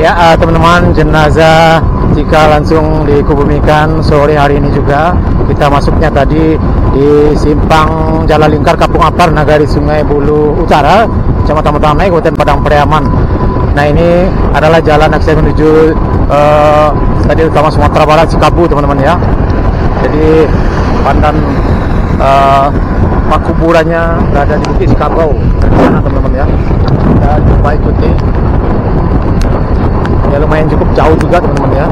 Ya teman-teman, jenazah jika langsung dikubumikan sore hari ini juga. Kita masuknya tadi di simpang Jalan Lingkar Kampung Apar, Nagari Sungai Bulu Utara, Kecamatan Metamai, Kabupaten Padang Pariaman. Nah, ini adalah jalan akses menuju Stadion Utama Sumatera Barat Sikabu, teman-teman ya. Jadi pandan kuburannya berada di Bukit Sikabau, sana teman-teman ya. Kita coba ikuti. Ya lumayan cukup jauh juga teman-teman ya.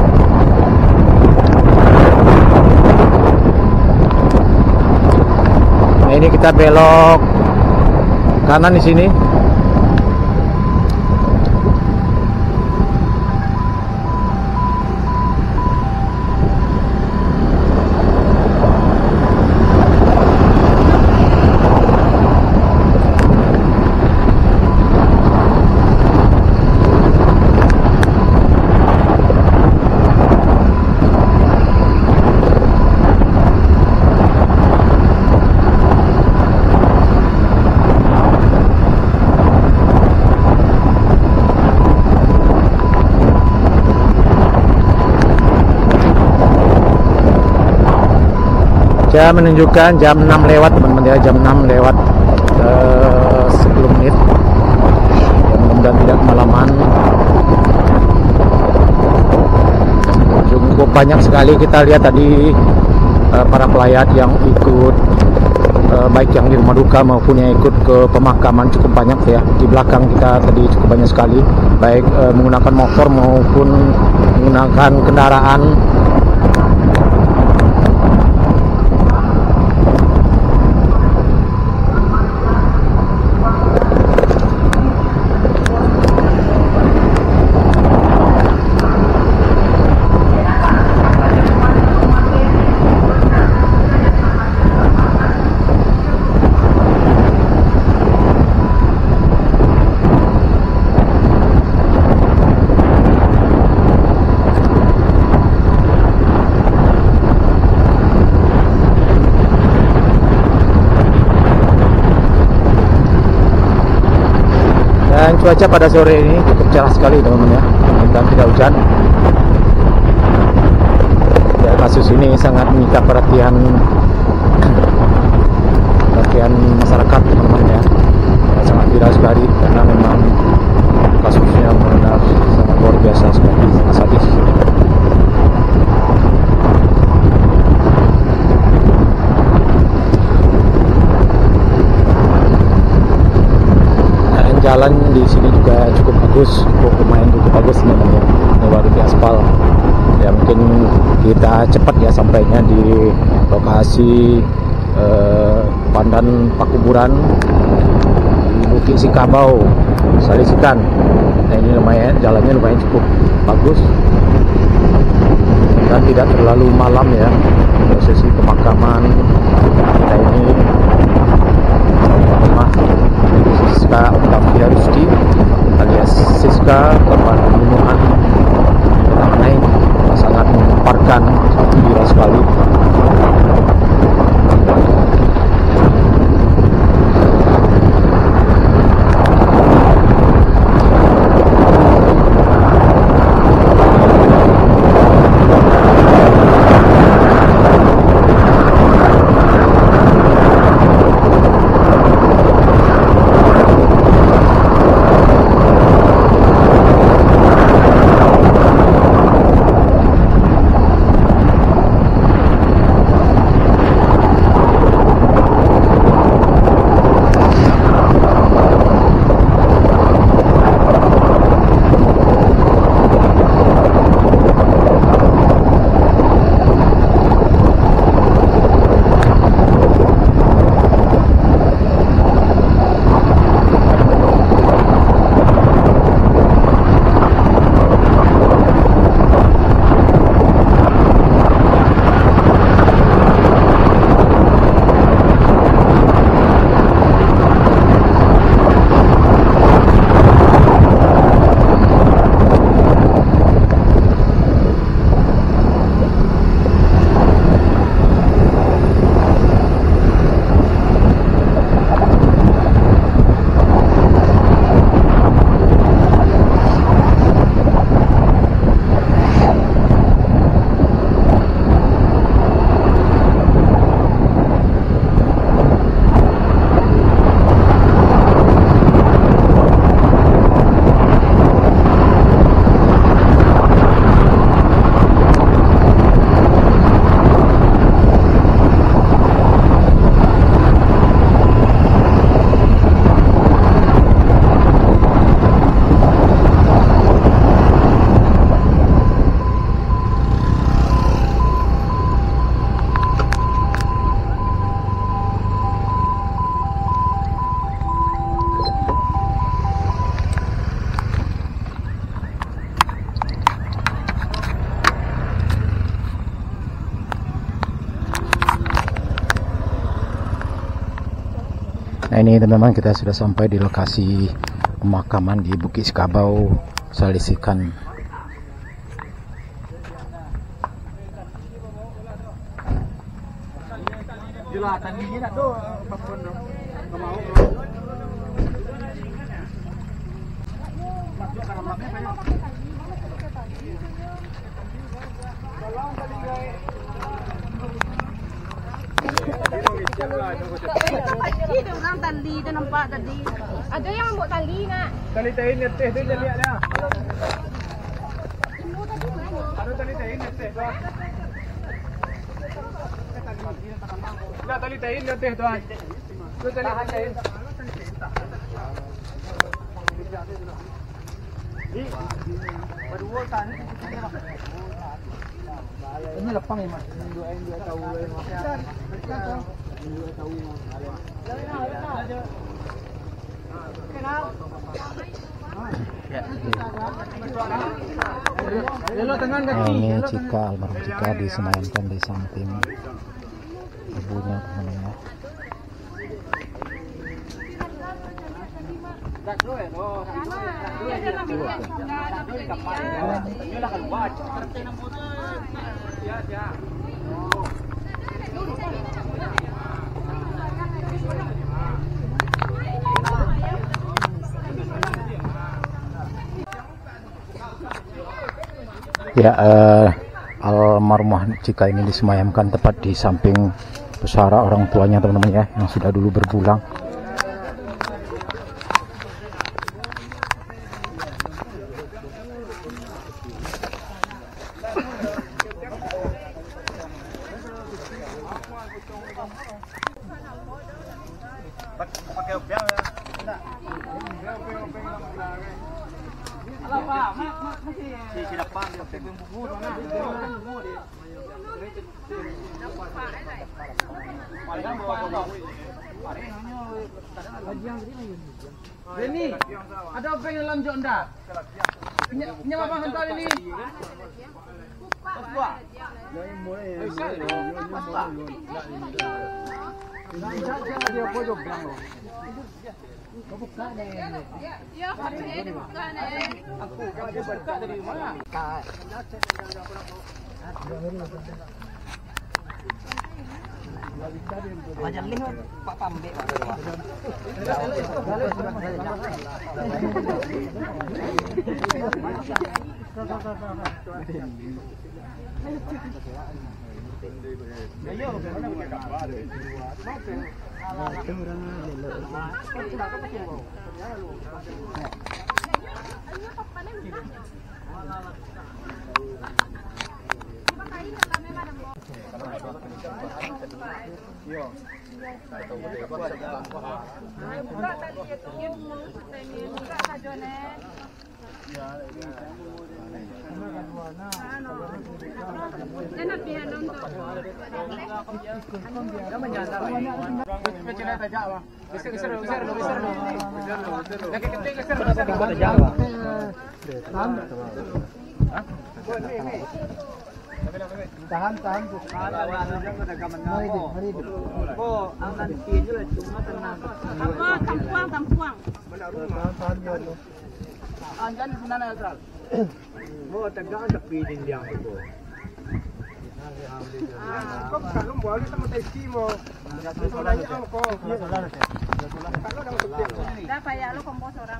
Nah, ini kita belok kanan di sini. Jam menunjukkan jam 6 lewat teman-teman ya, jam 6 lewat 10 menit. Ya, mudah-mudahan tidak kemalaman. Cukup banyak sekali kita lihat tadi para pelayat yang ikut, baik yang di rumah duka maupun yang ikut ke pemakaman, cukup banyak ya. Di belakang kita tadi cukup banyak sekali, baik menggunakan motor maupun menggunakan kendaraan. Dan cuaca pada sore ini cukup cerah sekali teman-teman ya, dan tidak hujan. Ya, kasus ini sangat menyita perhatian masyarakat teman-teman ya. Sangat viral sekali karena memang kasusnya benar sangat luar biasa sekali, sangat sadis. Jalan di sini juga cukup bagus, lumayan cukup bagus teman-teman ya. Ini baru di aspal. Ya mungkin kita cepat ya sampainya di lokasi pandan pakuburan di Bukit Sikabau, Salisikan. Nah, ini lumayan, jalannya lumayan cukup bagus dan tidak terlalu malam ya. Prosesi pemakaman kita ini rumah Siska Octavia Rizky alias Siska, korban pembunuhan Metamai, sangat memparkan, sangat viral sekali. Nah ini teman-teman, kita sudah sampai di lokasi pemakaman di Bukit Sekabau, Salisikan. Orang tali tu nampak tadi. Ada yang buat tali nak. Tali tahin ni teh tu jadi ada. Ada tali tahin ni teh tu. Dah tali tahin ni teh tu. Tu tali tahin. Berdua tan. Ini lapang ni mak. Dua tahu dua tahu. Nah, ini Cika, almarhum Cika disemayamkan di samping ibunya teman-teman ya. Ya, almarhumah Cika ini disemayamkan tepat di samping pusara orang tuanya teman-teman ya, yang sudah dulu berpulang. Ini ada apa yang dalam jok anda? Punya apa hantar ini? Paswa. Dia pojok bilang lo. Buka deh. Ya, harusnya dibuka deh. Aku kan dia buka dari mana? Wajan lih Pak Pambe Pak. Tahan bu. Tampuang. Anjan mana Astral? Oh, tegang tapi dia itu. Kok kalau boleh sama teki mo. Sebenarnya kok. Dah payah lu kompos orang.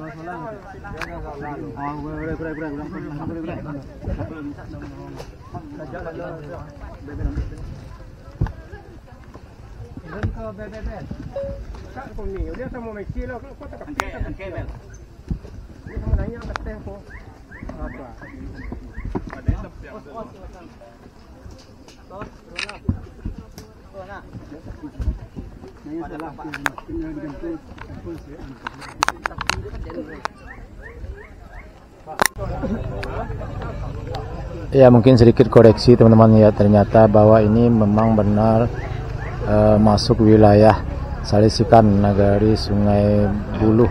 Kak kau ni, dia sama Messi lah. Kau tak kebel. Dia sama nanya kat tempo. Apa? Ada yang Ya, mungkin sedikit koreksi teman-teman ya, ternyata bahwa ini memang benar masuk wilayah Salisikan, Nagari Sungai Buluh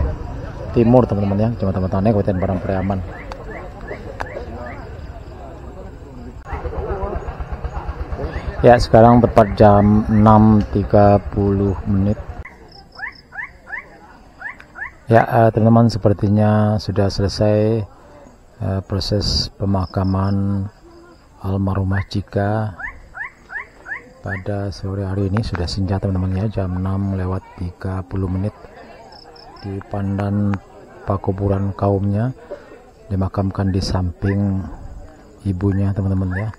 Timur teman-teman ya, Kecamatan Tane, Kabupaten Parangpariaman. Ya, sekarang tepat jam 6.30. Ya, teman-teman, sepertinya sudah selesai proses pemakaman almarhumah Cika pada sore hari ini. Sudah senja teman-teman ya, jam 6:30 di Pandan Pakuburan kaumnya, dimakamkan di samping ibunya teman-teman ya.